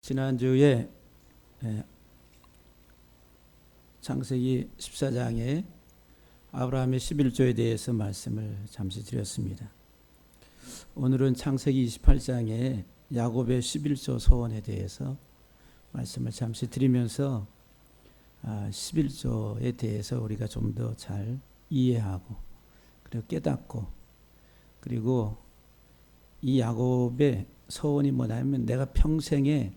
지난주에 창세기 14장에 아브라함의 11조에 대해서 말씀을 잠시 드렸습니다. 오늘은 창세기 28장에 야곱의 11조 소원에 대해서 말씀을 잠시 드리면서 11조에 대해서 우리가 좀 더 잘 이해하고 그리고 깨닫고, 그리고 이 야곱의 소원이 뭐냐면 내가 평생에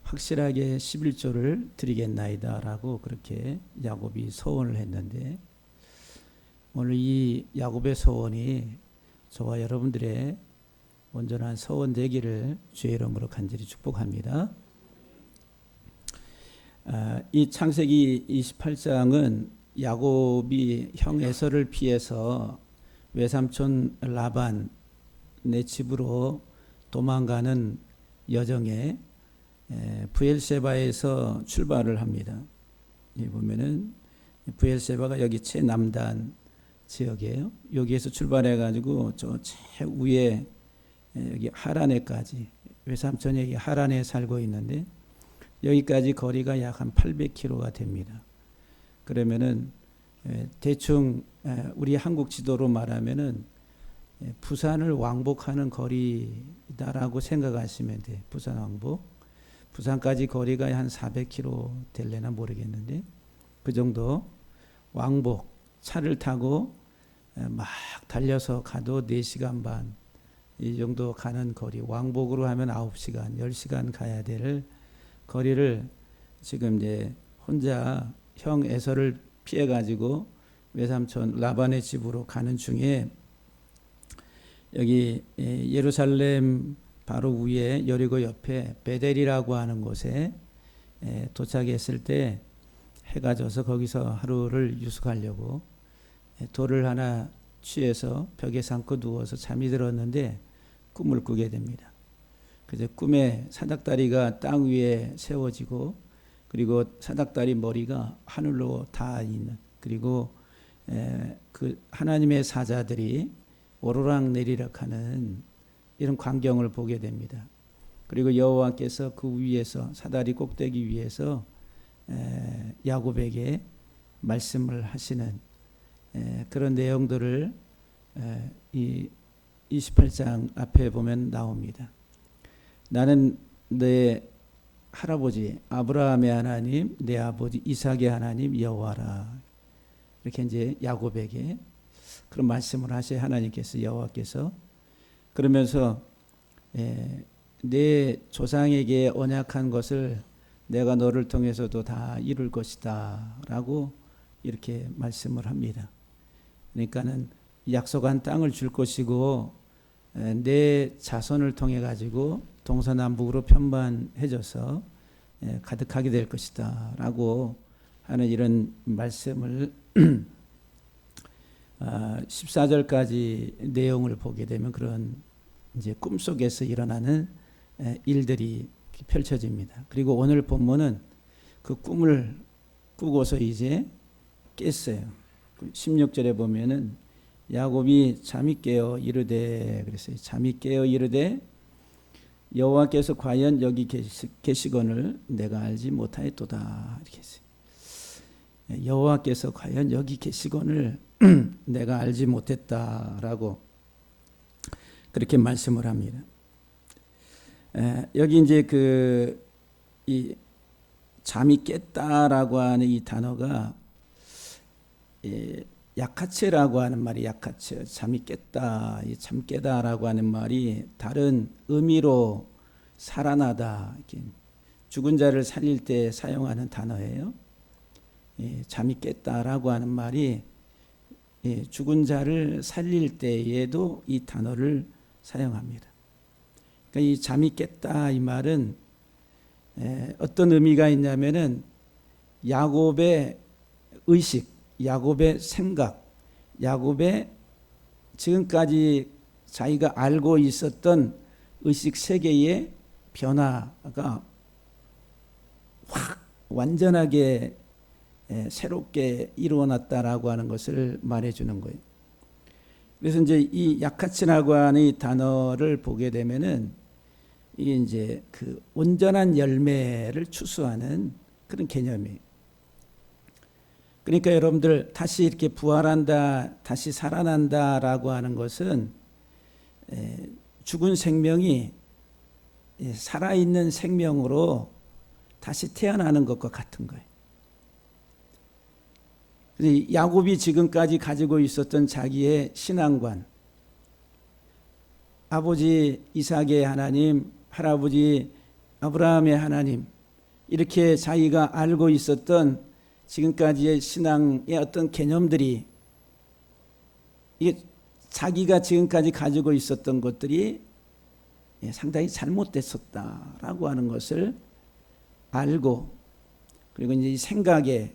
확실하게 11조를 드리겠나이다 라고 그렇게 야곱이 소원을 했는데, 오늘 이 야곱의 소원이 저와 여러분들의 온전한 소원 되기를 주의 이름으로 간절히 축복합니다. 이 창세기 28장은 야곱이 형 에서를 피해서 외삼촌 라반의 집으로 도망가는 여정에 부엘세바에서 출발을 합니다. 여기 보면은 부엘세바가 여기 최남단 지역이에요. 여기에서 출발해 가지고 저 최위에 여기 하란에까지, 외삼촌이 여기 하란에 살고 있는데 여기까지 거리가 약 한 800km가 됩니다. 그러면은 대충 우리 한국 지도로 말하면은 부산을 왕복하는 거리다라고 생각하시면 돼요. 부산 왕복. 부산까지 거리가 한 400km 될래나 모르겠는데 그 정도 왕복 차를 타고 막 달려서 가도 4시간 반 이 정도 가는 거리, 왕복으로 하면 9시간, 10시간 가야 될 거리를 지금 이제 혼자 형 에서를 피해 가지고 외삼촌 라반의 집으로 가는 중에 여기 예루살렘 바로 위에 여리고 옆에 베델이라고 하는 곳에 도착했을 때 해가 져서 거기서 하루를 유숙하려고 돌을 하나 취해서 벽에 삼고 누워서 잠이 들었는데 꿈을 꾸게 됩니다. 그래서 꿈에 사닥다리가 땅 위에 세워지고, 그리고 사닥다리 머리가 하늘로 닿아 있는, 그리고 그 하나님의 사자들이 오르락 내리락 하는 이런 광경을 보게 됩니다. 그리고 여호와께서 그 위에서, 사다리 꼭대기 위에서 야곱에게 말씀을 하시는 그런 내용들을 이 28장 앞에 보면 나옵니다. 나는 내 할아버지 아브라함의 하나님, 내 아버지 이삭의 하나님 여호와라. 이렇게 이제 야곱에게 그런 말씀을 하셔요. 하나님께서, 여호와께서. 그러면서 내 조상에게 언약한 것을 내가 너를 통해서도 다 이룰 것이다 라고 이렇게 말씀을 합니다. 그러니까는 약속한 땅을 줄 것이고 내 자손을 통해 가지고 동서남북으로 편만해져서 가득하게 될 것이다 라고 하는 이런 말씀을 14절까지 내용을 보게 되면 그런 이제 꿈속에서 일어나는 일들이 펼쳐집니다. 그리고 오늘 본문은 그 꿈을 꾸고서 이제 깼어요. 16절에 보면은 야곱이 잠이 깨어 이르되, 그랬어요. 잠이 깨어 이르되 여호와께서 과연 여기 계시거늘 내가 알지 못하였도다. 이렇게 했어요. 여호와께서 과연 여기 계시거늘 내가 알지 못했다라고 그렇게 말씀을 합니다. 여기 이제 이 잠이 깼다라고 하는 이 단어가 야카체라고 하는 말이, 야카체, 잠이 깼다, 잠 깨다라고 하는 말이 다른 의미로 살아나다, 이렇게 죽은 자를 살릴 때 사용하는 단어예요. 잠이 깼다라고 하는 말이 죽은 자를 살릴 때에도 이 단어를 사용합니다. 그러니까 이 잠이 깼다 이 말은 어떤 의미가 있냐면은 야곱의 의식, 야곱의 생각, 야곱의 지금까지 자기가 알고 있었던 의식 세계의 변화가 확 완전하게 새롭게 이루어났다라고 하는 것을 말해주는 거예요. 그래서 이제 이 야카치라고 하는 이 단어를 보게 되면은 이게 이제 그 온전한 열매를 추수하는 그런 개념이에요. 그러니까 여러분들 다시 이렇게 부활한다, 다시 살아난다라고 하는 것은 죽은 생명이 살아있는 생명으로 다시 태어나는 것과 같은 거예요. 야곱이 지금까지 가지고 있었던 자기의 신앙관, 아버지 이삭의 하나님, 할아버지 아브라함의 하나님, 이렇게 자기가 알고 있었던 지금까지의 신앙의 어떤 개념들이, 이게 자기가 지금까지 가지고 있었던 것들이 상당히 잘못됐었다라고 하는 것을 알고, 그리고 이제 이 생각에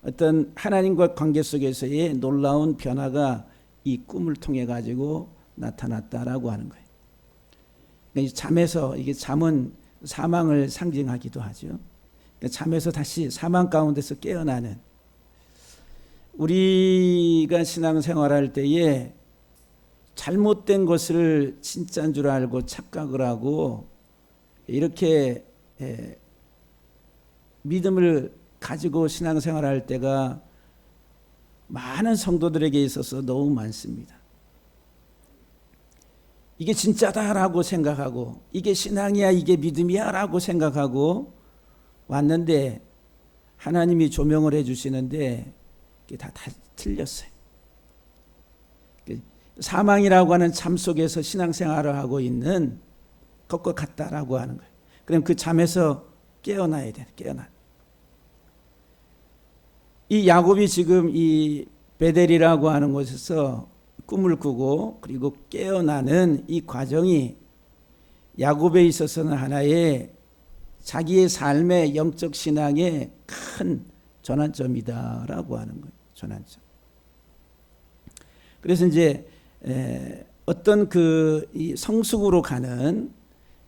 어떤 하나님과 관계 속에서의 놀라운 변화가 이 꿈을 통해 가지고 나타났다라고 하는 거예요. 그러니까 잠에서, 이게 잠은 사망을 상징하기도 하죠. 그러니까 잠에서 다시 사망 가운데서 깨어나는, 우리가 신앙생활할 때에 잘못된 것을 진짜인 줄 알고 착각을 하고 이렇게 믿음을 가지고 신앙생활할 때가 많은 성도들에게 있어서 너무 많습니다. 이게 진짜다라고 생각하고, 이게 신앙이야, 이게 믿음이야 라고 생각하고 왔는데, 하나님이 조명을 해주시는데 이게 다 틀렸어요. 사망이라고 하는 잠 속에서 신앙생활을 하고 있는 것과 같다라고 하는 거예요. 그럼 그 잠에서 깨어나야 돼. 깨어나. 이 야곱이 지금 이 베델이라고 하는 곳에서 꿈을 꾸고 그리고 깨어나는 이 과정이 야곱에 있어서는 하나의 자기의 삶의 영적 신앙의 큰 전환점이다라고 하는 거예요. 전환점. 그래서 이제 어떤 그 이 성숙으로 가는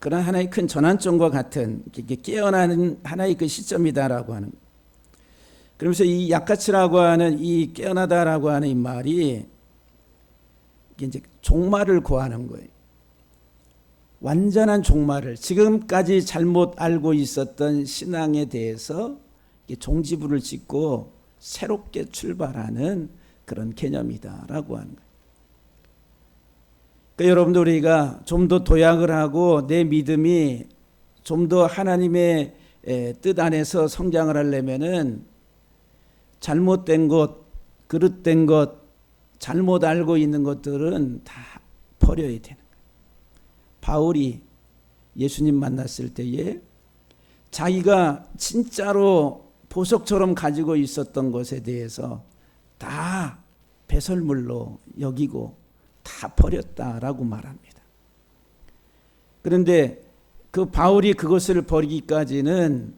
그런 하나의 큰 전환점과 같은 깨어나는 하나의 그 시점이다라고 하는 거예요. 그러면서 이 약가츠라고 하는 이 깨어나다라고 하는 이 말이 이제 종말을 구하는 거예요. 완전한 종말을, 지금까지 잘못 알고 있었던 신앙에 대해서 종지부를 짓고 새롭게 출발하는 그런 개념이다라고 하는 거예요. 그러니까 여러분들, 우리가 좀 더 도약을 하고 내 믿음이 좀 더 하나님의 뜻 안에서 성장을 하려면은 잘못된 것, 그릇된 것, 잘못 알고 있는 것들은 다 버려야 되는 거예요. 바울이 예수님 만났을 때에 자기가 진짜로 보석처럼 가지고 있었던 것에 대해서 다 배설물로 여기고 다 버렸다라고 말합니다. 그런데 그 바울이 그것을 버리기까지는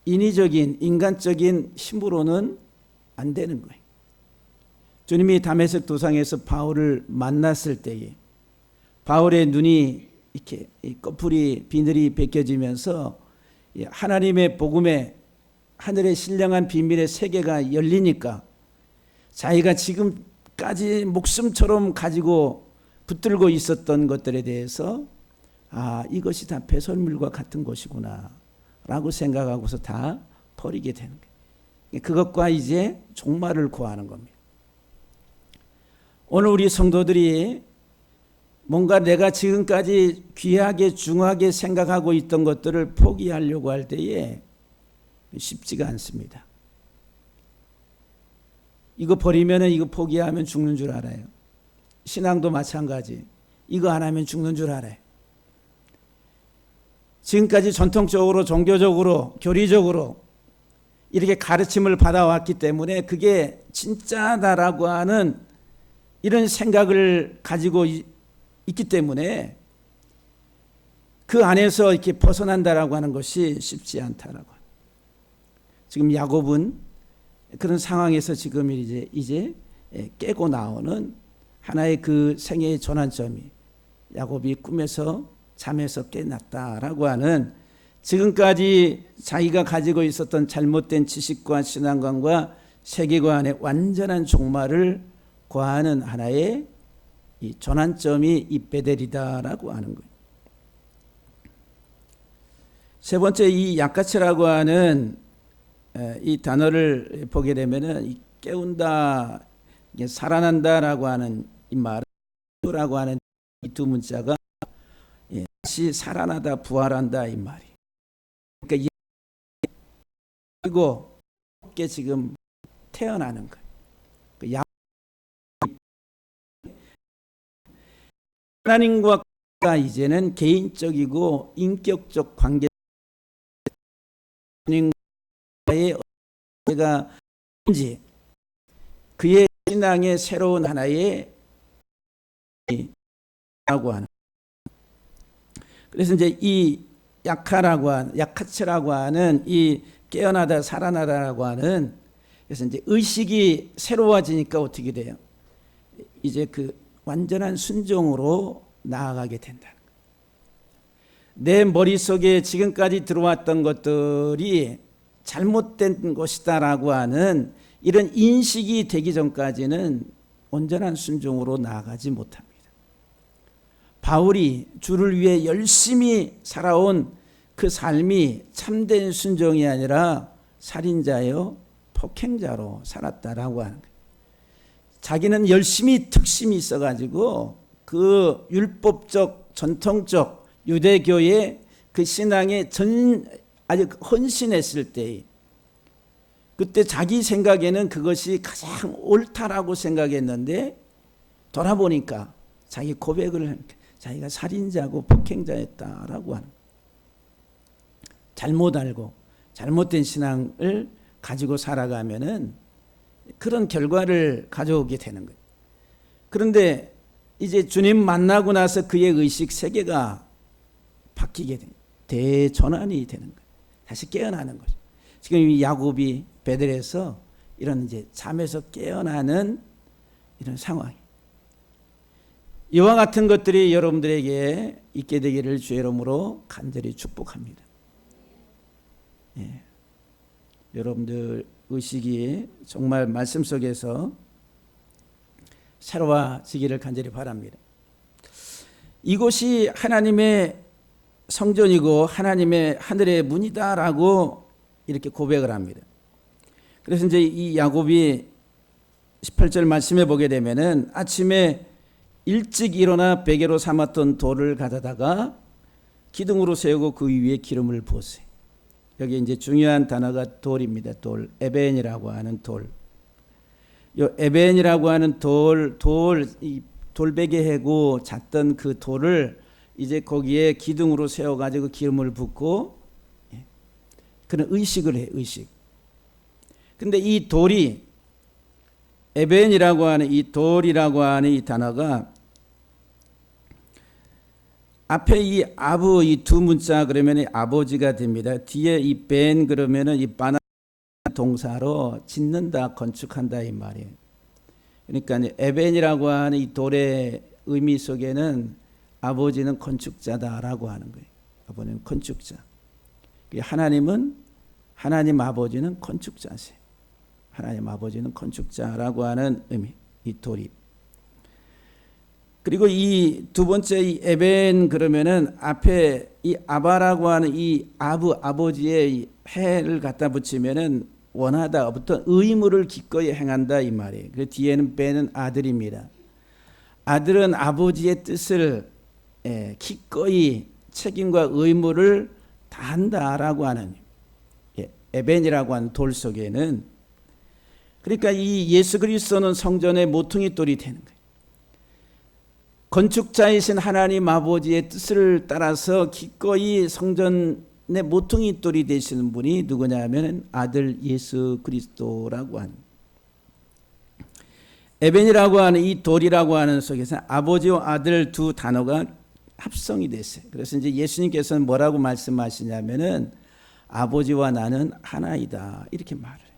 인위적인, 인간적인 힘으로는 안 되는 거예요. 주님이 다메섹 도상에서 바울을 만났을 때에 바울의 눈이 이렇게 꺼풀이 비늘이 벗겨지면서 하나님의 복음에 하늘의 신령한 비밀의 세계가 열리니까 자기가 지금까지 목숨처럼 가지고 붙들고 있었던 것들에 대해서 이것이 다 배설물과 같은 것이구나 라고 생각하고서 다 버리게 되는 거예요. 그것과 이제 종말을 구하는 겁니다. 오늘 우리 성도들이 뭔가 내가 지금까지 귀하게 중하게 생각하고 있던 것들을 포기하려고 할 때에 쉽지가 않습니다. 이거 버리면, 이거 포기하면 죽는 줄 알아요. 신앙도 마찬가지. 이거 안 하면 죽는 줄 알아요. 지금까지 전통적으로, 종교적으로, 교리적으로 이렇게 가르침을 받아왔기 때문에 그게 진짜다라고 하는 이런 생각을 가지고 있기 때문에 그 안에서 이렇게 벗어난다라고 하는 것이 쉽지 않다라고. 지금 야곱은 그런 상황에서 지금 이제 깨고 나오는 하나의 그 생애의 전환점이, 야곱이 꿈에서 잠에서 깨났다라고 하는, 지금까지 자기가 가지고 있었던 잘못된 지식과 신앙관과 세계관의 완전한 종말을 구하는 하나의 이 전환점이 이 베델이다라고 하는 거예요. 세 번째, 이 약가치라고 하는 이 단어를 보게 되면은 이 깨운다, 이게 살아난다라고 하는 이 말은 라고 하는 이 두 문자가 다시 살아나다, 부활한다 이 말이. 그러니까 그리고 게 지금 태어나는 거예요. 그 하나님과 이제는 개인적이고 인격적 관계. 하나님과의 관계가 뭔지, 그의 신앙의 새로운 하나의 라고 하는. 그래서 이제 이 약하츠라고 하는 이 깨어나다, 살아나다라고 하는, 그래서 이제 의식이 새로워지니까 어떻게 돼요? 이제 그 완전한 순종으로 나아가게 된다. 내 머릿속에 지금까지 들어왔던 것들이 잘못된 것이다라고 하는 이런 인식이 되기 전까지는 온전한 순종으로 나아가지 못합니다. 바울이 주를 위해 열심히 살아온 그 삶이 참된 순종이 아니라 살인자요, 폭행자로 살았다라고 하는 거예요. 자기는 열심히 특심이 있어가지고 그 율법적, 전통적 유대교의 그 신앙에 아주 헌신했을 때, 그때 자기 생각에는 그것이 가장 옳다라고 생각했는데 돌아보니까 자기 고백을, 자기가 살인자고 폭행자였다라고 하는, 잘못 알고 잘못된 신앙을 가지고 살아가면은 그런 결과를 가져오게 되는 거예요. 그런데 이제 주님 만나고 나서 그의 의식 세계가 바뀌게 돼요. 대전환이 되는 거예요. 다시 깨어나는 거죠. 지금 이 야곱이 베델에서 이런 이제 잠에서 깨어나는 이런 상황이, 이와 같은 것들이 여러분들에게 있게 되기를 주의 이름으로 간절히 축복합니다. 여러분들 의식이 정말 말씀 속에서 새로워지기를 간절히 바랍니다. 이곳이 하나님의 성전이고 하나님의 하늘의 문이다라고 이렇게 고백을 합니다. 그래서 이제 이 야곱이 18절 말씀에 보게 되면은 아침에 일찍 일어나 베개로 삼았던 돌을 가져다가 기둥으로 세우고 그 위에 기름을 부었어요. 여기 이제 중요한 단어가 돌입니다. 돌, 에벤이라고 하는 돌. 요 에벤이라고 하는 이 돌베개 해고 잤던 그 돌을 이제 거기에 기둥으로 세워가지고 기름을 붓고 그런 의식을 해, 의식. 근데 이 돌이, 에벤이라고 하는 이 돌이라고 하는 이 단어가 앞에 이 아부, 이 두 문자 그러면 아버지가 됩니다. 뒤에 이 벤 그러면은 이 바나 동사로 짓는다, 건축한다 이 말이에요. 그러니까 에벤이라고 하는 이 돌의 의미 속에는 아버지는 건축자다라고 하는 거예요. 아버지는 건축자. 하나님 아버지는 건축자세요. 하나님 아버지는 건축자라고 하는 의미, 이 돌이. 그리고 이 두 번째 이 에벤 그러면은 앞에 이 아바라고 하는 이 아버지의 이 해를 갖다 붙이면은 원하다, 어떤 의무를 기꺼이 행한다 이 말이에요. 그 뒤에는 벤은 아들입니다. 아들은 아버지의 뜻을 기꺼이 책임과 의무를 다한다라고 하는 에벤이라고 하는 돌 속에는, 그러니까 이 예수 그리스도는 성전의 모퉁이 돌이 되는 거예요. 건축자이신 하나님 아버지의 뜻을 따라서 기꺼이 성전의 모퉁이 돌이 되시는 분이 누구냐 하면 아들 예수 그리스도라고 하는, 에벤이라고 하는 이 돌이라고 하는 속에서 아버지와 아들 두 단어가 합성이 됐어요. 그래서 이제 예수님께서는 뭐라고 말씀하시냐면은 아버지와 나는 하나이다 이렇게 말을 해요.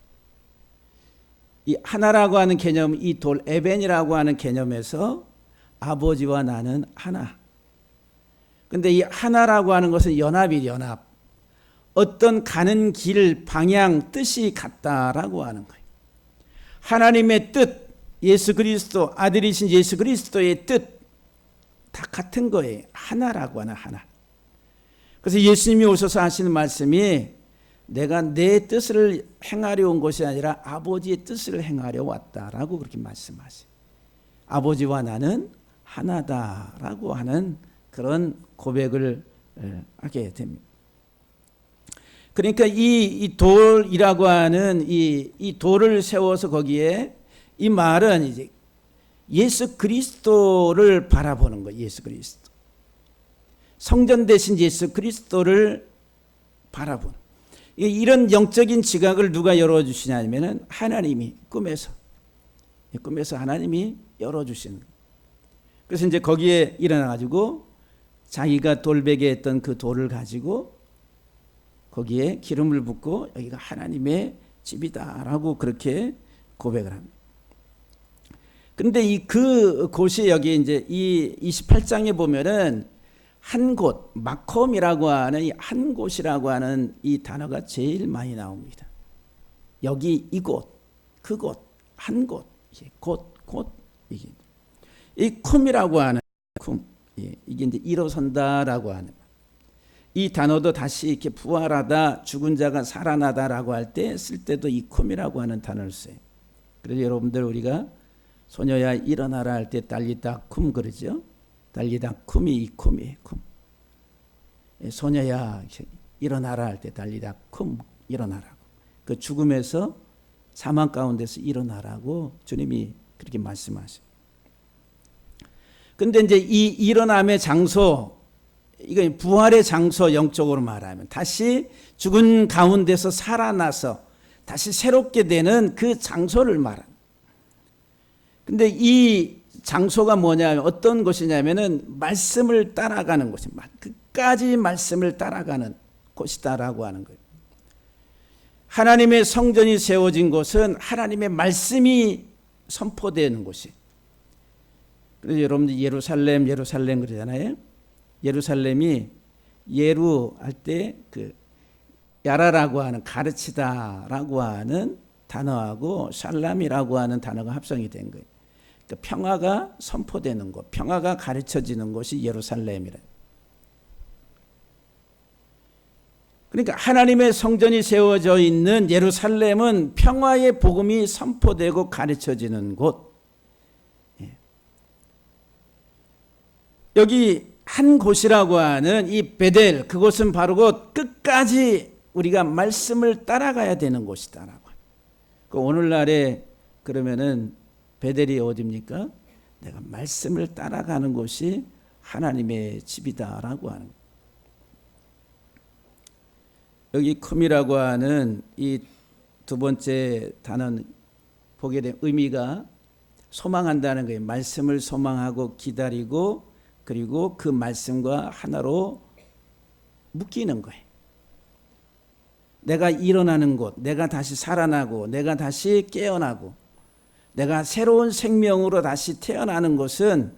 이 하나라고 하는 개념, 이 돌 에벤이라고 하는 개념에서 아버지와 나는 하나. 근데 이 하나라고 하는 것은 연합이 연합. 어떤 가는 길, 방향, 뜻이 같다라고 하는 거예요. 하나님의 뜻, 예수 그리스도, 아들이신 예수 그리스도의 뜻 다 같은 거예요. 하나라고 하는 하나. 그래서 예수님이 오셔서 하시는 말씀이 내가 내 뜻을 행하려 온 것이 아니라 아버지의 뜻을 행하려 왔다라고 그렇게 말씀하세요. 아버지와 나는 하나다라고 하는 그런 고백을 하게 됩니다. 그러니까 이 돌이라고 하는 이 돌을 세워서 거기에 이 말은 이제 예수 그리스도를 바라보는 거예요. 예수 그리스도. 성전 대신 예수 그리스도를 바라보는. 이런 영적인 지각을 누가 열어주시냐면은 하나님이 꿈에서 하나님이 열어주시는 거예요. 그래서 이제 거기에 일어나가지고 자기가 돌베개 했던 그 돌을 가지고 거기에 기름을 붓고 여기가 하나님의 집이다라고 그렇게 고백을 합니다. 그런데 그 곳이 여기 이제 이 28장에 보면은 한 곳, 마콤이라고 하는 이 한 곳이라고 하는 이 단어가 제일 많이 나옵니다. 여기 이곳, 그곳, 한 곳, 곳, 이게 이 쿰이라고 하는 쿰, 이게 이제 일어선다라고 하는 이 단어도 다시 이렇게 부활하다, 죽은 자가 살아나다라고 할 때 쓸 때도 이 쿰이라고 하는 단어를 써요. 그래서 여러분들 우리가 소녀야 일어나라 할 때 달리다 쿰 그러죠. 달리다 쿰이 이 쿰이에요. 쿰. 소녀야 일어나라 할 때 달리다 쿰 일어나라고. 그 죽음에서 사망 가운데서 일어나라고 주님이 그렇게 말씀하세요. 근데 이제 이 일어남의 장소, 이건 부활의 장소 영적으로 말하면 다시 죽은 가운데서 살아나서 다시 새롭게 되는 그 장소를 말합니다. 근데 이 장소가 뭐냐면 어떤 곳이냐면은 말씀을 따라가는 곳입니다. 끝까지 말씀을 따라가는 곳이다라고 하는 거예요. 하나님의 성전이 세워진 곳은 하나님의 말씀이 선포되는 곳이에요. 그래서 여러분들 예루살렘 그러잖아요. 예루살렘이 예루 할 때 그 야라라고 하는 가르치다라고 하는 단어하고 샬람이라고 하는 단어가 합성이 된 거예요. 그러니까 평화가 선포되는 곳, 평화가 가르쳐지는 곳이 예루살렘이래. 그러니까 하나님의 성전이 세워져 있는 예루살렘은 평화의 복음이 선포되고 가르쳐지는 곳. 여기 한 곳이라고 하는 이 베델, 그곳은 바로 곧 끝까지 우리가 말씀을 따라가야 되는 곳이다라고. 그 오늘날에 그러면은 베델이 어디입니까? 내가 말씀을 따라가는 곳이 하나님의 집이다라고 하는. 여기 쿰이라고 하는 이 두 번째 단어는 보게 된 의미가 소망한다는 거예요. 말씀을 소망하고 기다리고 그리고 그 말씀과 하나로 묶이는 거예요. 내가 일어나는 곳, 내가 다시 살아나고 내가 다시 깨어나고 내가 새로운 생명으로 다시 태어나는 것은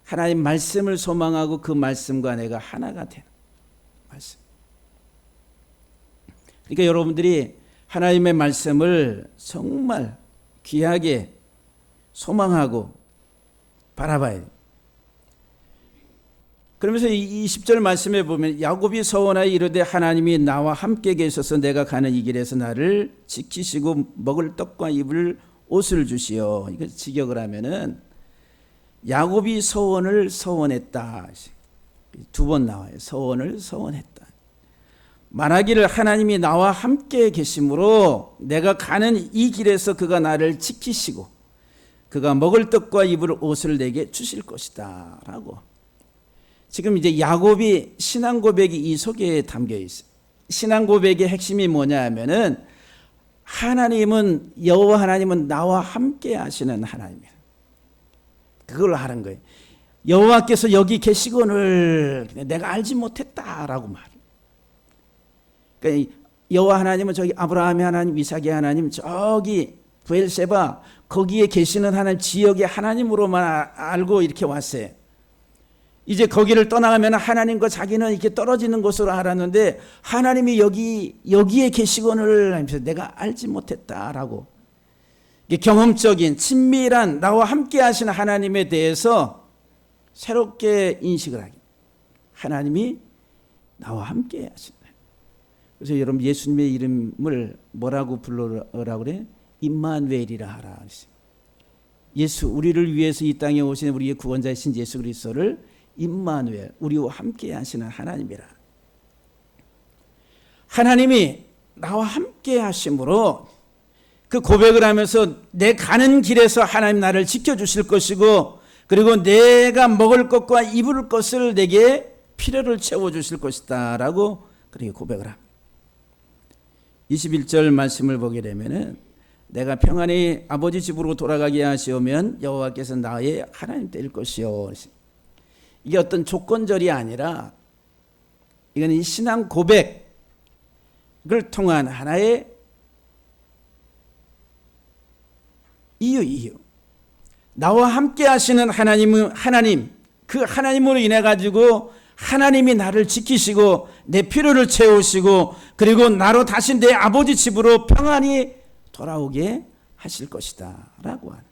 하나님 말씀을 소망하고 그 말씀과 내가 하나가 되는 말씀. 그러니까 여러분들이 하나님의 말씀을 정말 귀하게 소망하고 바라봐야 돼요. 그러면서 이 20절 말씀에 보면 야곱이 서원하여 이르되 하나님이 나와 함께 계셔서 내가 가는 이 길에서 나를 지키시고 먹을 떡과 입을 옷을 주시오. 이거 직역을 하면은 야곱이 서원을 서원했다. 두 번 나와요. 서원을 서원했다. 말하기를 하나님이 나와 함께 계심으로 내가 가는 이 길에서 그가 나를 지키시고 그가 먹을 떡과 입을 옷을 내게 주실 것이다 라고. 지금 이제 야곱이 신앙 고백이 이 속에 담겨 있어요. 신앙 고백의 핵심이 뭐냐 하면은 하나님은 여호와 하나님은 나와 함께 하시는 하나님이에요. 그걸 하는 거예요. 여호와께서 여기 계시거늘 내가 알지 못했다라고 말해요. 그러니까 여호와 하나님은 저기 아브라함의 하나님, 이삭의 하나님, 저기 브엘세바 거기에 계시는 하나님 지역의 하나님으로만 알고 이렇게 왔어요. 이제 거기를 떠나가면 하나님과 자기는 이렇게 떨어지는 곳으로 알았는데 하나님이 여기에 계시거늘 하면서 내가 알지 못했다라고. 경험적인 친밀한 나와 함께 하시는 하나님에 대해서 새롭게 인식을 하기. 하나님이 나와 함께 하신다. 그래서 여러분 예수님의 이름을 뭐라고 부르라고 그래? 임마누엘이라 하라. 예수, 우리를 위해서 이 땅에 오신 우리의 구원자이신 예수 그리스도를 임마누엘, 우리와 함께 하시는 하나님이라. 하나님이 나와 함께 하심으로 그 고백을 하면서 내 가는 길에서 하나님 나를 지켜주실 것이고, 그리고 내가 먹을 것과 입을 것을 내게 필요를 채워주실 것이다 라고 그렇게 고백을 합니다. 21절 말씀을 보게 되면은 내가 평안히 아버지 집으로 돌아가게 하시오면 여호와께서 나의 하나님 될 것이요. 이게 어떤 조건절이 아니라 이건 이 신앙 고백을 통한 하나의 이유. 나와 함께 하시는 하나님, 그 하나님으로 인해 가지고 하나님이 나를 지키시고 내 필요를 채우시고, 그리고 나로 다시 내 아버지 집으로 평안히 돌아오게 하실 것이다 라고 하는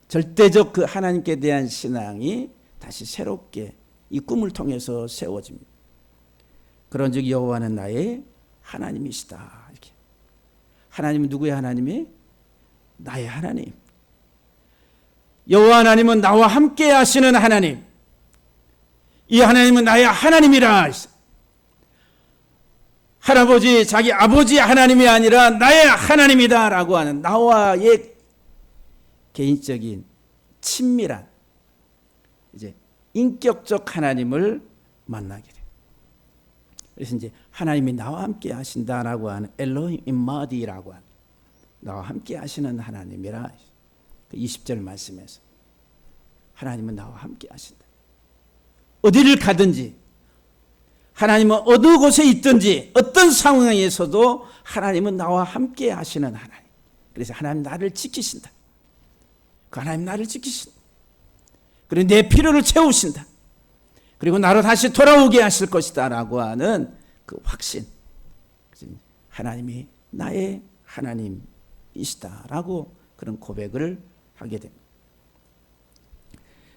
절대적 그 하나님께 대한 신앙이 다시 새롭게 이 꿈을 통해서 세워집니다. 그런즉 여호와는 나의 하나님이시다. 이렇게. 하나님은 누구의 하나님이? 나의 하나님. 여호와 하나님은 나와 함께 하시는 하나님. 이 하나님은 나의 하나님이라. 할아버지, 자기 아버지 하나님이 아니라 나의 하나님이다 라고 하는 나와의 개인적인 친밀한 이제 인격적 하나님을 만나게 돼요. 그래서 이제 하나님이 나와 함께 하신다라고 하는 엘로힘 임마디라고 하는 나와 함께 하시는 하나님이라 20절 말씀에서 하나님은 나와 함께 하신다. 어디를 가든지 하나님은 어느 곳에 있든지 어떤 상황에서도 하나님은 나와 함께 하시는 하나님. 그래서 하나님 나를 지키신다. 그 하나님 나를 지키신다. 그리고 내 필요를 채우신다. 그리고 나로 다시 돌아오게 하실 것이다 라고 하는 그 확신. 하나님이 나의 하나님이시다 라고 그런 고백을 하게 됩니다.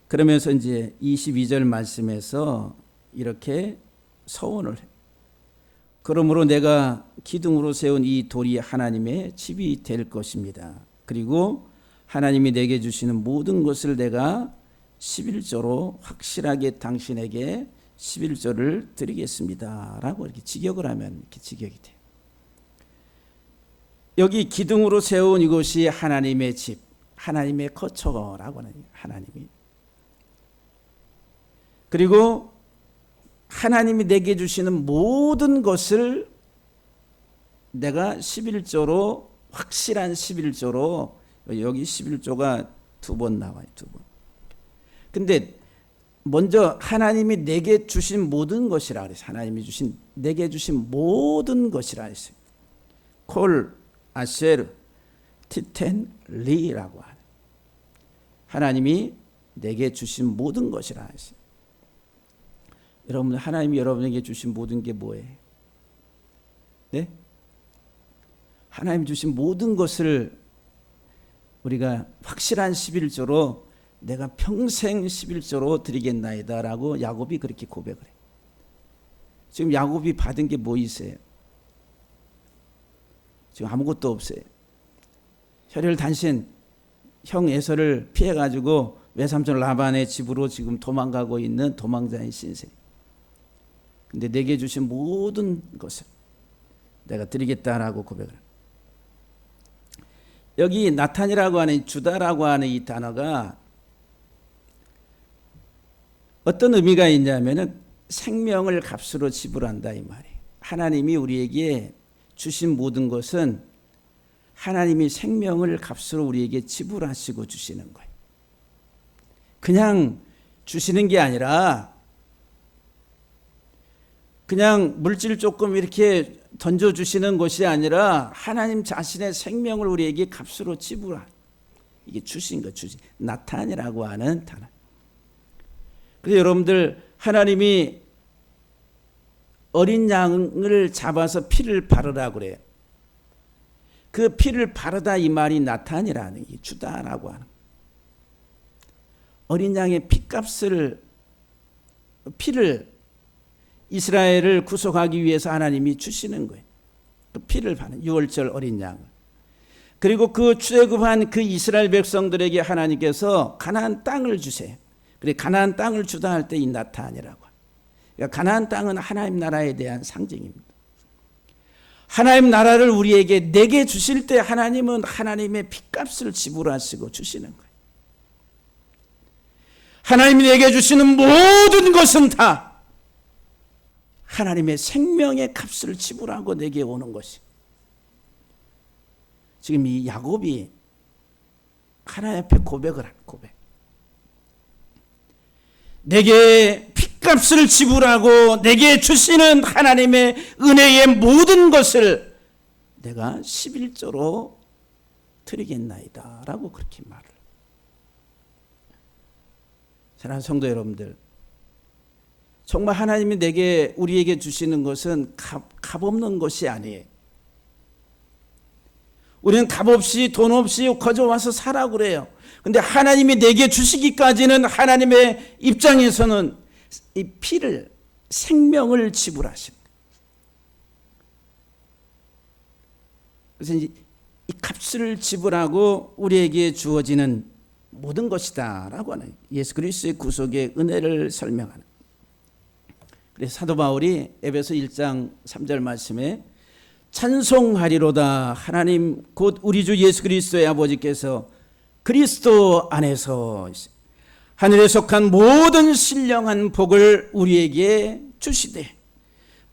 그러면서 이제 22절 말씀에서 이렇게 서원을 해. 그러므로 내가 기둥으로 세운 이 돌이 하나님의 집이 될 것입니다. 그리고 하나님이 내게 주시는 모든 것을 내가 11조로 확실하게 당신에게 11조를 드리겠습니다 라고 이렇게 직역을 하면 이렇게 직역이 돼요. 여기 기둥으로 세운 이곳이 하나님의 집, 하나님의 거처라고 하는 하나님이. 그리고 하나님이 내게 주시는 모든 것을 내가 11조로, 확실한 11조로, 여기 11조가 2번 나와요. 2번. 근데 먼저 하나님이 내게 주신 모든 것이라 그랬어요. 하나님이 내게 주신 모든 것이라 했어요. 콜, 아세르, 티텐, 리라고 하는 하나님이 내게 주신 모든 것이라 했어요. 여러분, 하나님이 여러분에게 주신 모든 게 뭐예요? 네? 하나님 주신 모든 것을 우리가 확실한 11조로 내가 평생 11조로 드리겠나이다 라고 야곱이 그렇게 고백을 해요. 지금 야곱이 받은 게 뭐 있어요? 지금 아무것도 없어요. 혈혈 단신 형 에서를 피해가지고 외삼촌 라반의 집으로 지금 도망가고 있는 도망자의 신세. 근데 내게 주신 모든 것을 내가 드리겠다라고 고백을 합니다. 여기 나탄이라고 하는 주다라고 하는 이 단어가 어떤 의미가 있냐면은 생명을 값으로 지불한다 이 말이에요. 하나님이 우리에게 주신 모든 것은 하나님이 생명을 값으로 우리에게 지불하시고 주시는 거예요. 그냥 주시는 게 아니라 그냥 물질 조금 이렇게 던져주시는 것이 아니라 하나님 자신의 생명을 우리에게 값으로 지불한, 이게 주신 것, 주신 나탄이라고 하는 단어. 그래서 여러분들, 하나님이 어린 양을 잡아서 피를 바르라고 그래요. 그 피를 바르다 이 말이 나탄이라는, 게 주다라고 하는. 어린 양의 피값을, 피를 이스라엘을 구속하기 위해서 하나님이 주시는 거예요. 그 피를 바는 유월절 어린 양을. 그리고 그 출애굽한 그 이스라엘 백성들에게 하나님께서 가나안 땅을 주세요. 그래 가나안 땅을 주다 할 때 이 나타아니라고. 그러니까 가나안 땅은 하나님 나라에 대한 상징입니다. 하나님 나라를 우리에게 내게 주실 때 하나님은 하나님의 핏값을 지불하시고 주시는 거예요. 하나님이 내게 주시는 모든 것은 다 하나님의 생명의 값을 지불하고 내게 오는 것이. 지금 이 야곱이 하나님 앞에 고백을 한 고백. 내게 핏값을 지불하고 내게 주시는 하나님의 은혜의 모든 것을 내가 11조로 드리겠나이다 라고 그렇게 말을. 사랑하는 성도 여러분들, 정말 하나님이 우리에게 주시는 것은 값없는 것이 아니에요. 우리는 값없이 돈 없이 거저 와서 살라고 그래요. 근데 하나님이 내게 주시기까지는 하나님의 입장에서는 이 피를, 생명을 지불하신 거예요. 그래서 이 값을 지불하고 우리에게 주어지는 모든 것이다 라고 하는 예수 그리스도의 구속의 은혜를 설명하는. 그래서 사도 바울이 에베소 1장 3절 말씀에 찬송하리로다 하나님 곧 우리 주 예수 그리스도의 아버지께서 그리스도 안에서 하늘에 속한 모든 신령한 복을 우리에게 주시되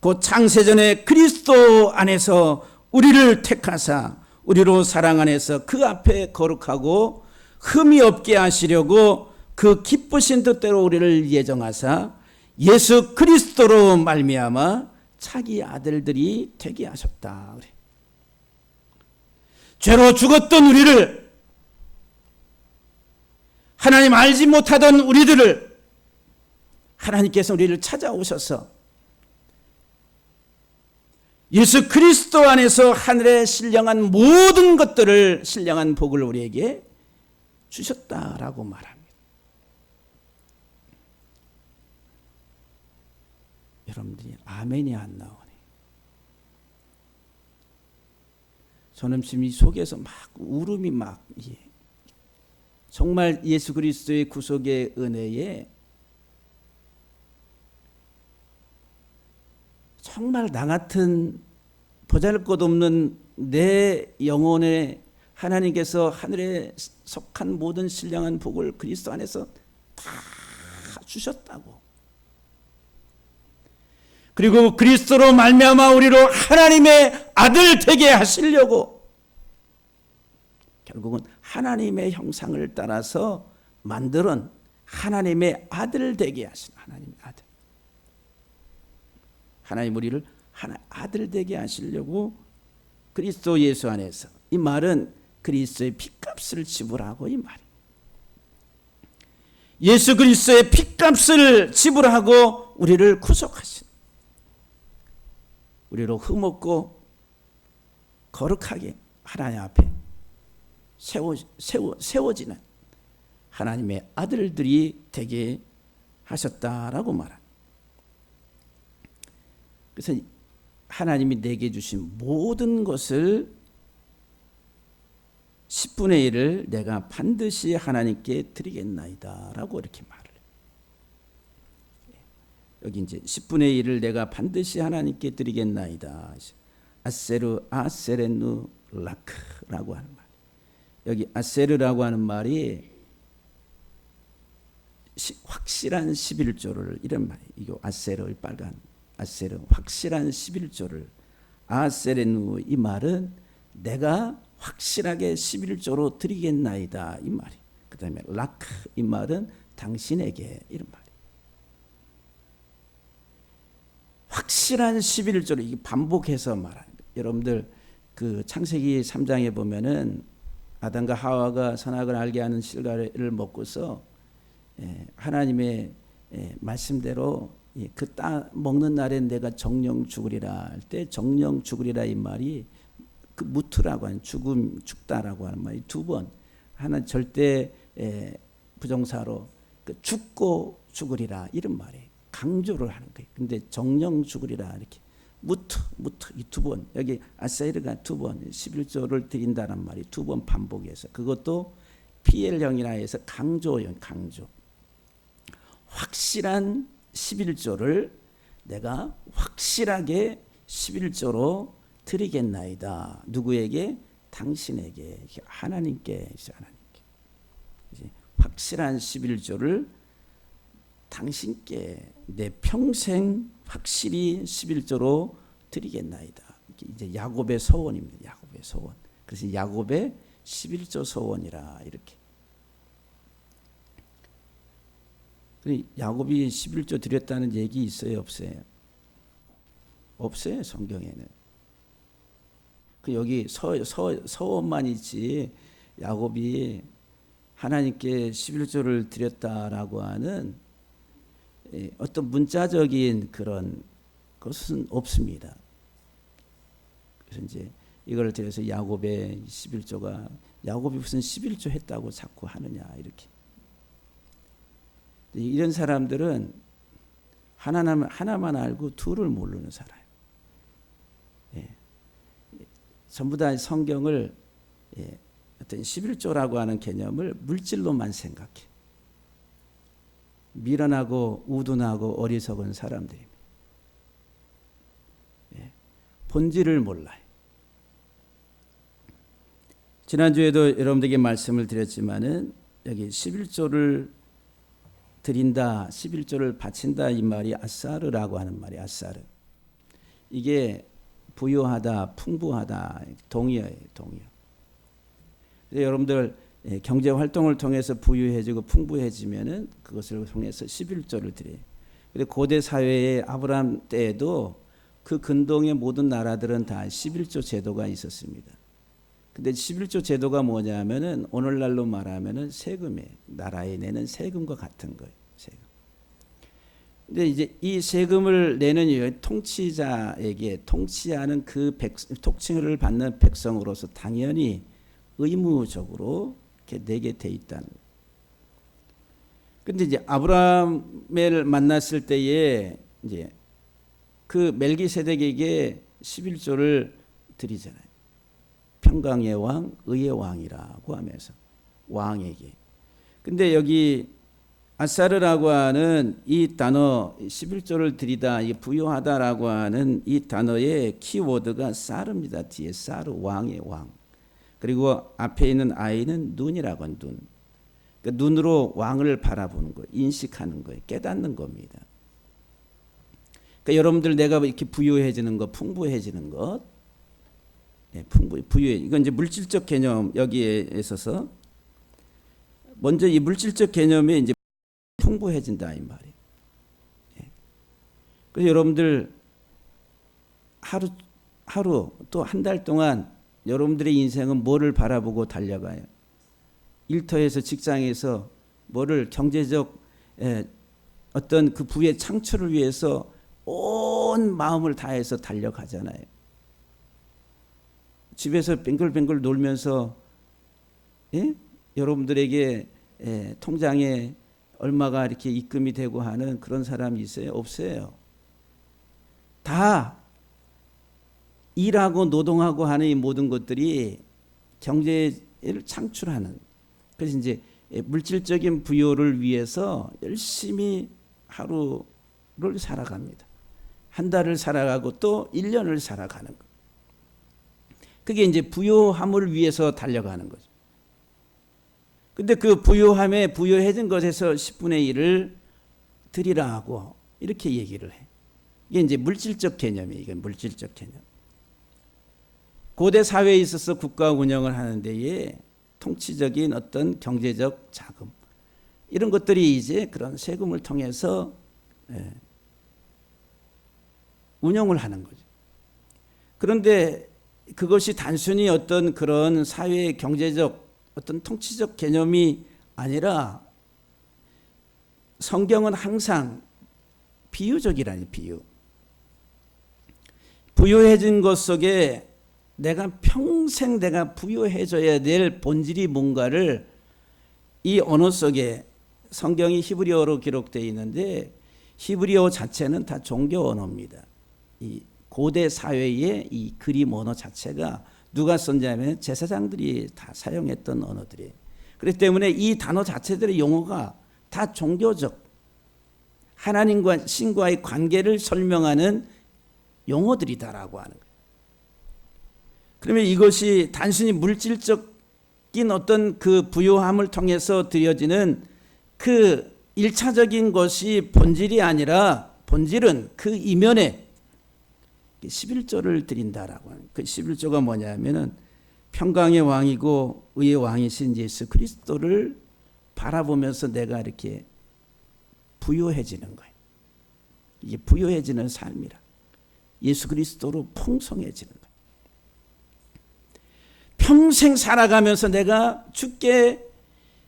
곧 창세전에 그리스도 안에서 우리를 택하사 우리로 사랑 안에서 그 앞에 거룩하고 흠이 없게 하시려고 그 기쁘신 뜻대로 우리를 예정하사 예수 그리스도로 말미암아 자기 아들들이 되게 하셨다. 그래. 죄로 죽었던 우리를, 하나님 알지 못하던 우리들을 하나님께서 우리를 찾아오셔서 예수 그리스도 안에서 하늘의 신령한 모든 것들을, 신령한 복을 우리에게 주셨다라고 말합니다. 여러분들이 아멘이 안 나오네. 저는 지금 이 속에서 막 울음이 막, 정말 예수 그리스도의 구속의 은혜에 정말 나 같은 보잘것없는 내 영혼에 하나님께서 하늘에 속한 모든 신령한 복을 그리스도 안에서 다 주셨다고. 그리고 그리스도로 말미암아 우리로 하나님의 아들 되게 하시려고 결국은 하나님의 형상을 따라서 만들은 하나님의 아들 되게 하신 하나님의 아들. 하나님 우리를 아들 되게 하시려고 그리스도 예수 안에서. 이 말은 그리스도의 핏값을 지불하고 이 말. 예수 그리스도의 핏값을 지불하고 우리를 구속하신. 우리로 흠없고 거룩하게 하나님 앞에 세워지는 하나님의 아들들이 되게 하셨다라고 말합니다. 그래서 하나님이 내게 주신 모든 것을 10분의 1을 내가 반드시 하나님께 드리겠나이다 라고 이렇게 말을 해요. 여기 이제 10분의 1을 내가 반드시 하나님께 드리겠나이다. 아세르 아세레누 라크라고 하는 말. 여기 아세르라고 하는 말이 확실한 11조를 이런 말이에요. 이거 아세르 빨간 아세르 확실한 11조를 아세레누 이 말은 내가 확실하게 11조로 드리겠나이다 이 말이. 그다음에 라크 이 말은 당신에게 이런 말이. 확실한 11조를 이게 반복해서 말합니다. 여러분들 그 창세기 3장에 보면은 아담과 하와가 선악을 알게 하는 실과를 먹고서 하나님의 말씀대로 그 땅 먹는 날에 내가 정령 죽으리라 할 때 정령 죽으리라 이 말이 그 무트라고 하는 죽다라고 하는 말이 두 번 하나 절대 부정사로 그 죽고 죽으리라 이런 말이에요. 강조를 하는 거예요. 근데 정령 죽으리라 이렇게 무트 이 두 번, 여기 아사이르가 두 번 11조를 드린다는 말이 두 번 반복해서, 그것도 PL형이라 해서 강조형, 강조. 확실한 11조를 내가 확실하게 11조로 드리겠나이다. 누구에게? 당신에게, 하나님께. 확실한 11조를 당신께 내 평생 확실히 11조로 드리겠나이다. 이제 야곱의 소원입니다. 야곱의 소원. 그래서 야곱의 11조 소원이라 이렇게. 야곱이 11조 드렸다는 얘기 있어요, 없어요? 없어요, 성경에는. 그 여기 서원만 있지 야곱이 하나님께 11조를 드렸다라고 하는 어떤 문자적인 그런 것은 없습니다. 그래서 이제 이걸 들여서 야곱의 11조가, 야곱이 무슨 11조 했다고 자꾸 하느냐 이렇게. 이런 사람들은 하나만 알고 둘을 모르는 사람. 전부 다 성경을 어떤 11조라고 하는 개념을 물질로만 생각해. 미련하고 우둔하고 어리석은 사람들입니다. 본질을 몰라요. 지난주에도 여러분들에게 말씀을 드렸지만은 여기 11조를 드린다, 11조를 바친다 이 말이 아사르라고 하는 말이 아사르. 이게 부유하다, 풍부하다, 동의어예요, 동의어. 여러분들 경제 활동을 통해서 부유해지고 풍부해지면은 그것을 통해서 11조를 드려요. 근데 고대 사회의 아브라함 때에도 그 근동의 모든 나라들은 다 11조 제도가 있었습니다. 근데 11조 제도가 뭐냐면은 오늘날로 말하면은 세금이에요. 나라에 내는 세금과 같은 거예요. 세금. 근데 이제 이 세금을 내는 이유, 통치자에게 통치하는 그 통치를 받는 백성으로서 당연히 의무적으로 이렇게 내게 돼 있다는. 근데 이제 아브라함을 만났을 때에 이제 그 멜기세덱에게 11조를 드리잖아요. 평강의 왕, 의의 왕이라고 하면서 왕에게. 근데 여기 아사르라고 하는 이 단어 11조를 드리다, 이 부유하다라고 하는 이 단어의 키워드가 사르입니다. 뒤에 사르, 왕의 왕. 그리고 앞에 있는 아이는 눈이라고 하는 눈. 그러니까 눈으로 왕을 바라보는 거, 인식하는 거예요. 깨닫는 겁니다. 그러니까 여러분들 내가 이렇게 부유해지는 것, 풍부해지는 것, 부유해. 이건 이제 물질적 개념 여기에 있어서 먼저 이 물질적 개념에 이제 풍부해진다 이 말이에요. 그래서 여러분들 하루 또 한 달 동안 여러분들의 인생은 뭐를 바라보고 달려가요? 일터에서 직장에서 뭐를 경제적 어떤 그 부의 창출을 위해서 온 마음을 다해서 달려가잖아요. 집에서 뱅글뱅글 놀면서 여러분들에게 통장에 얼마가 이렇게 입금이 되고 하는 그런 사람이 있어요? 없어요. 다 일하고 노동하고 하는 이 모든 것들이 경제를 창출하는. 그래서 이제 물질적인 부여를 위해서 열심히 하루를 살아갑니다. 한 달을 살아가고 또 1년을 살아가는 거. 그게 이제 부유함을 위해서 달려가는 거죠. 근데 그 부유함에 부유해진 것에서 10분의 1을 드리라 하고 이렇게 얘기를 해. 이게 이제 물질적 개념이에요. 이건 물질적 개념. 고대 사회에 있어서 국가 운영을 하는 데에 통치적인 어떤 경제적 자금 이런 것들이 이제 그런 세금을 통해서 운영을 하는 거죠. 그런데 그것이 단순히 어떤 그런 사회의 경제적 어떤 통치적 개념이 아니라 성경은 항상 비유적이라니, 비유. 부유해진 것 속에 내가 평생 내가 부유해져야 될 본질이 뭔가를 이 언어 속에 성경이 히브리어로 기록되어 있는데 히브리어 자체는 다 종교 언어입니다. 이 고대 사회의 이 그림 언어 자체가 누가 썼냐면 제사장들이 다 사용했던 언어들이에요. 그렇기 때문에 이 단어 자체들의 용어가 다 종교적 하나님과 신과의 관계를 설명하는 용어들이다라고 하는 거예요. 그러면 이것이 단순히 물질적인 어떤 그 부요함을 통해서 드려지는 그 일차적인 것이 본질이 아니라 본질은 그 이면에 11조를 드린다라고 하는 그 11조가 뭐냐면은 평강의 왕이고 의의 왕이신 예수 그리스도를 바라보면서 내가 이렇게 부요해지는 거예요. 이게 부요해지는 삶이라. 예수 그리스도로 풍성해지는 거예요. 평생 살아가면서 내가 주께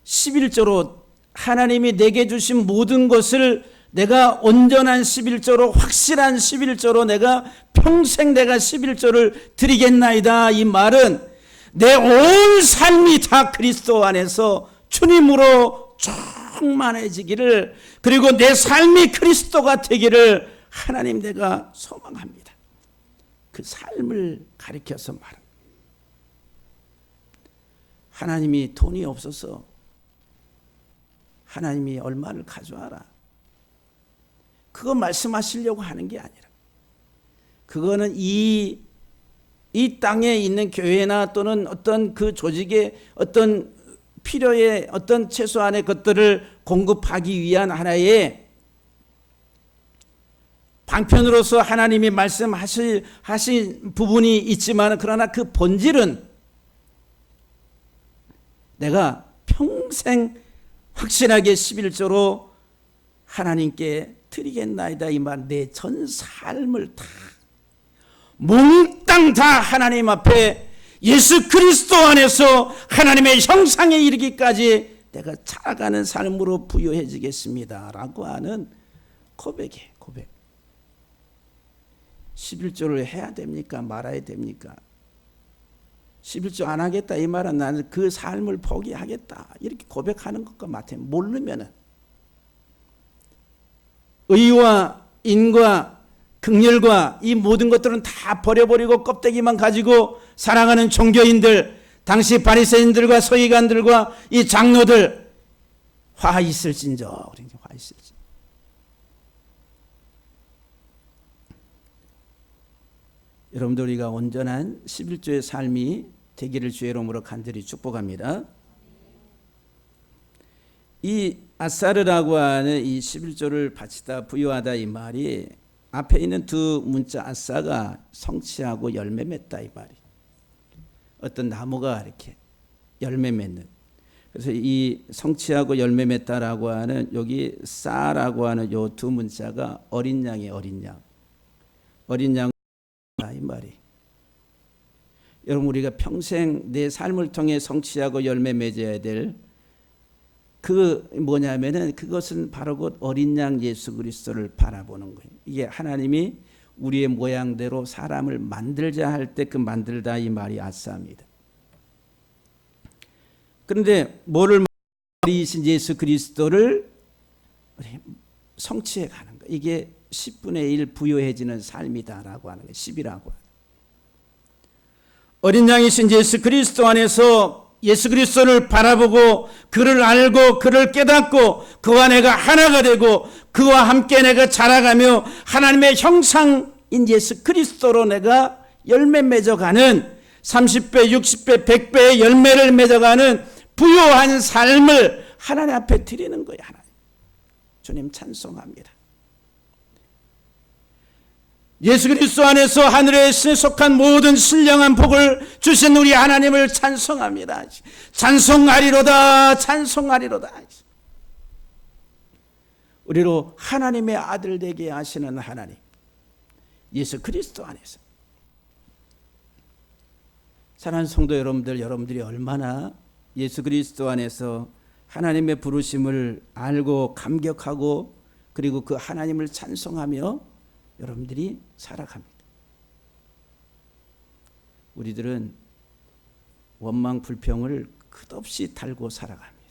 11조로 하나님이 내게 주신 모든 것을 내가 온전한 11조로 확실한 11조로 내가 평생 내가 11조를 드리겠나이다. 이 말은 내 온 삶이 다 그리스도 안에서 주님으로 충만해지기를 그리고 내 삶이 그리스도가 되기를 하나님 내가 소망합니다. 그 삶을 가리켜서 말합니다. 하나님이 돈이 없어서 하나님이 얼마를 가져와라. 그거 말씀하시려고 하는 게 아니라 그거는 이 땅에 있는 교회나 또는 어떤 그 조직의 어떤 필요의 어떤 최소한의 것들을 공급하기 위한 하나의 방편으로서 하나님이 말씀하신 부분이 있지만 그러나 그 본질은 내가 평생 확실하게 11조로 하나님께 드리겠나이다. 이 말 내 전 삶을 다 몽땅 다 하나님 앞에 예수 그리스도 안에서 하나님의 형상에 이르기까지 내가 살아가는 삶으로 부요해지겠습니다. 라고 하는 고백이에요. 고백. 11조를 해야 됩니까? 말아야 됩니까? 11조 안 하겠다 이 말은 나는 그 삶을 포기하겠다 이렇게 고백하는 것과 같아요. 모르면은 의와 인과 긍휼과 이 모든 것들은 다 버려버리고 껍데기만 가지고 살아가는 종교인들, 당시 바리새인들과 서기관들과 이 장로들 화 있을진저. 화 있을진저. 여러분들 우리가 온전한 11조의 삶이 되기를 주의 이름으로 간절히 축복합니다. 이 아사르라고 하는 이 11조를 바치다 부유하다 이 말이 앞에 있는 두 문자 아사가 성취하고 열매 맺다 이 말이 어떤 나무가 이렇게 열매 맺는 그래서 이 성취하고 열매 맺다라고 하는 여기 싸라고 하는 요 두 문자가 어린 양이 어린 양 이 말이 여러분 우리가 평생 내 삶을 통해 성취하고 열매 맺어야 될 그 뭐냐면은 그것은 바로 곧 어린 양 예수 그리스도를 바라보는 거예요. 이게 하나님이 우리의 모양대로 사람을 만들자 할 때 그 만들다 이 말이 아싸입니다. 그런데 뭐를 어리신 예수 그리스도를 성취해 가는 거. 이게 10분의 1 부요해지는 삶이다라고 하는 거예요. 10이라고 하는. 어린 양이신 예수 그리스도 안에서 예수 그리스도를 바라보고 그를 알고 그를 깨닫고 그와 내가 하나가 되고 그와 함께 내가 자라가며 하나님의 형상인 예수 그리스도로 내가 열매 맺어가는 30배, 60배, 100배의 열매를 맺어가는 부요한 삶을 하나님 앞에 드리는 거예요. 하나님. 주님 찬송합니다. 예수 그리스도 안에서 하늘에 속한 모든 신령한 복을 주신 우리 하나님을 찬송합니다. 찬송하리로다 찬송하리로다. 우리로 하나님의 아들 되게 하시는 하나님 예수 그리스도 안에서 사랑하는 성도 여러분들 여러분들이 얼마나 예수 그리스도 안에서 하나님의 부르심을 알고 감격하고 그리고 그 하나님을 찬송하며 여러분들이 살아갑니다. 우리들은 원망 불평을 끝없이 달고 살아갑니다.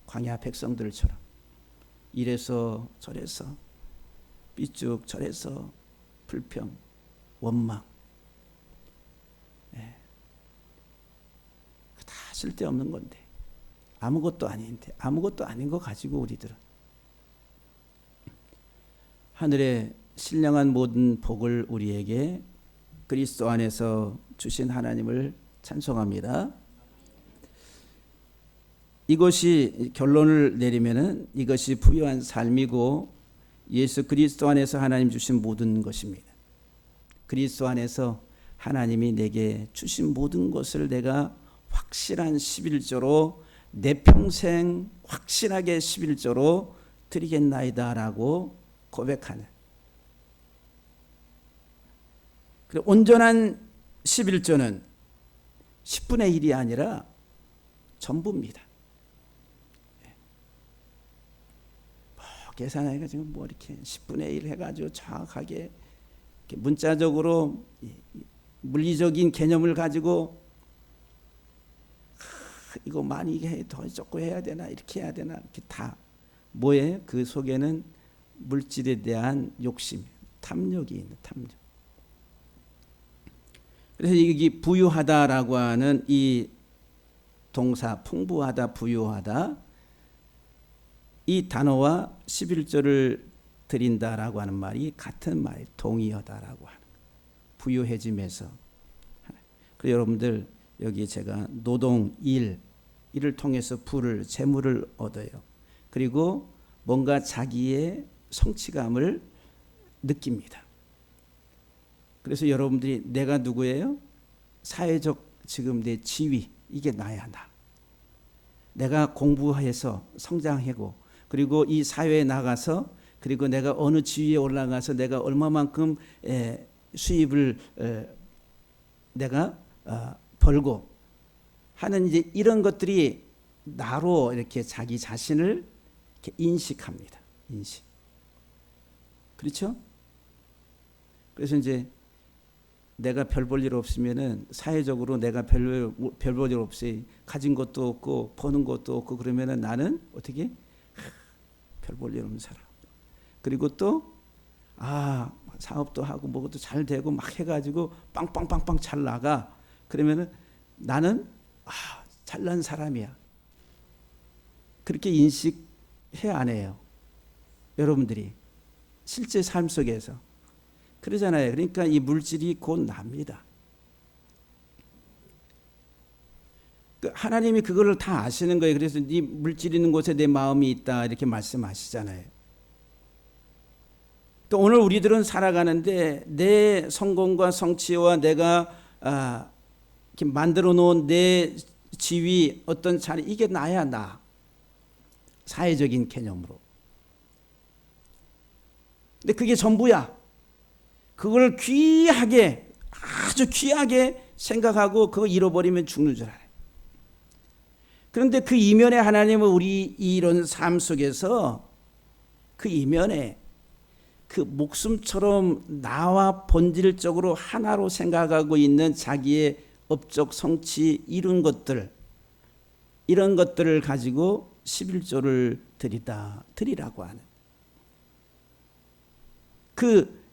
광야 백성들처럼 이래서 저래서 삐쭉 저래서 불평, 원망, 다 쓸데없는 건데, 아무것도 아닌데, 아무것도 아닌 거 가지고 우리들은 하늘의 신령한 모든 복을 우리에게 그리스도 안에서 주신 하나님을 찬송합니다. 이것이 결론을 내리면은 이것이 부유한 삶이고 예수 그리스도 안에서 하나님 주신 모든 것입니다. 그리스도 안에서 하나님이 내게 주신 모든 것을 내가 확실한 11조로 내 평생 확실하게 11조로 드리겠나이다라고 고백하는, 그리고 온전한 11조는 10분의 1이 아니라 전부입니다. 계산해가지고 뭐 이렇게 10분의 1 해가지고 정확하게 문자적으로 물리적인 개념을 가지고 이거 많이 더 적고 해야 되나 이렇게 해야 되나 이렇게 다 뭐예요? 그 속에는 물질에 대한 욕심, 탐욕이 있는 탐욕. 그래서 이게 부유하다라고 하는 이 동사, 풍부하다, 부유하다, 이 단어와 11조를 드린다라고 하는 말이 같은 말이 동의어다라고 하는, 부유해짐에서. 그래서 여러분들 여기 제가 노동, 일을 통해서 부를, 재물을 얻어요. 그리고 뭔가 자기의 성취감을 느낍니다. 그래서 여러분들이 내가 누구예요? 사회적 지금 내 지위, 이게 나야 나. 내가 공부해서 성장하고, 그리고 이 사회에 나가서, 그리고 내가 어느 지위에 올라가서 내가 얼마만큼 수입을 내가 벌고 하는 이제 이런 것들이 나로 이렇게 자기 자신을 이렇게 인식합니다. 인식. 그렇죠? 그래서 이제 내가 별 볼 일 없으면은 사회적으로 내가 별 볼 일 없이 가진 것도 없고 버는 것도 없고 그러면은 나는 어떻게 별 볼 일 없는 사람. 그리고 또 사업도 하고 뭐도 잘 되고 막 해가지고 빵빵빵빵 잘 나가. 그러면은 나는 잘난 사람이야. 그렇게 인식해 안 해요? 여러분들이 실제 삶 속에서 그러잖아요. 그러니까 이 물질이 곧 납니다. 하나님이 그거를 다 아시는 거예요. 그래서 네 물질 있는 곳에 내 마음이 있다 이렇게 말씀하시잖아요. 또 오늘 우리들은 살아가는데 내 성공과 성취와 내가 이렇게 만들어 놓은 내 지위, 어떤 자리, 이게 나야 나. 사회적인 개념으로. 근데 그게 전부야. 그걸 귀하게, 아주 귀하게 생각하고 그거 잃어버리면 죽는 줄 알아요. 그런데 그 이면에 하나님은 우리 이런 삶 속에서 그 이면에 그 목숨처럼 나와 본질적으로 하나로 생각하고 있는 자기의 업적, 성취, 이런 것들을 가지고 11조를 드리라고 하는.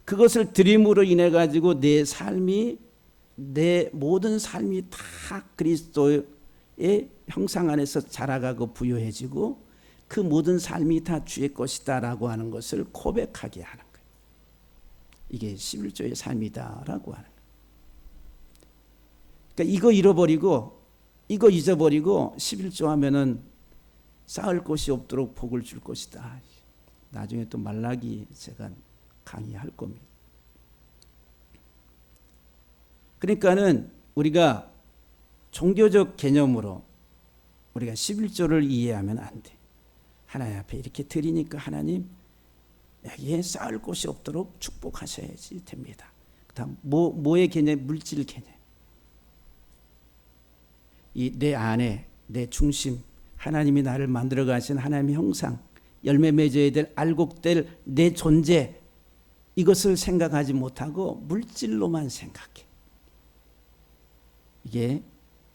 그것을 드림으로 인해 가지고 내 삶이, 내 모든 삶이 다 그리스도의 형상 안에서 자라가고 부유해지고 그 모든 삶이 다 주의 것이다라고 하는 것을 고백하게 하는 거예요. 이게 11조의 삶이다라고 하는 거예요. 그러니까 이거 잃어버리고 이거 잊어버리고 11조 하면은 쌓을 곳이 없도록 복을 줄 것이다. 나중에 또 말라기 제가 강의할 겁니다. 그러니까는 우리가 종교적 개념으로 우리가 11조를 이해하면 안 돼. 하나님 앞에 이렇게 드리니까 하나님 여기에 쌓을 곳이 없도록 축복하셔야지 됩니다. 그다음 뭐의 개념? 물질 개념. 이 내 안에 내 중심, 하나님이 나를 만들어 가신 하나님의 형상, 열매 맺어야 될 알곡될 내 존재, 이것을 생각하지 못하고 물질로만 생각해. 이게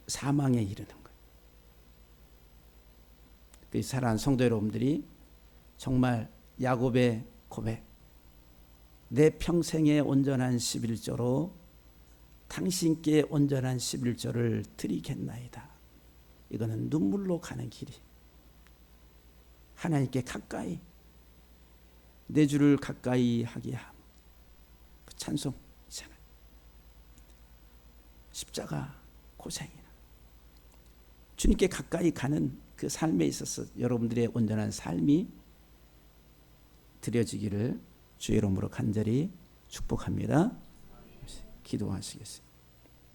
사망에 이르는 거예요. 그 사랑하는 성도 여러분들이 정말 야곱의 고백, 내 평생의 온전한 11조로 당신께 온전한 11조를 드리겠나이다. 이거는 눈물로 가는 길이, 하나님께 가까이 내 주를 가까이 하게 함, 그 찬송이잖아요. 십자가 고생이나 주님께 가까이 가는 그 삶에 있어서 여러분들의 온전한 삶이 드려지기를 주의 이름으로 간절히 축복합니다. 기도하시겠습니다.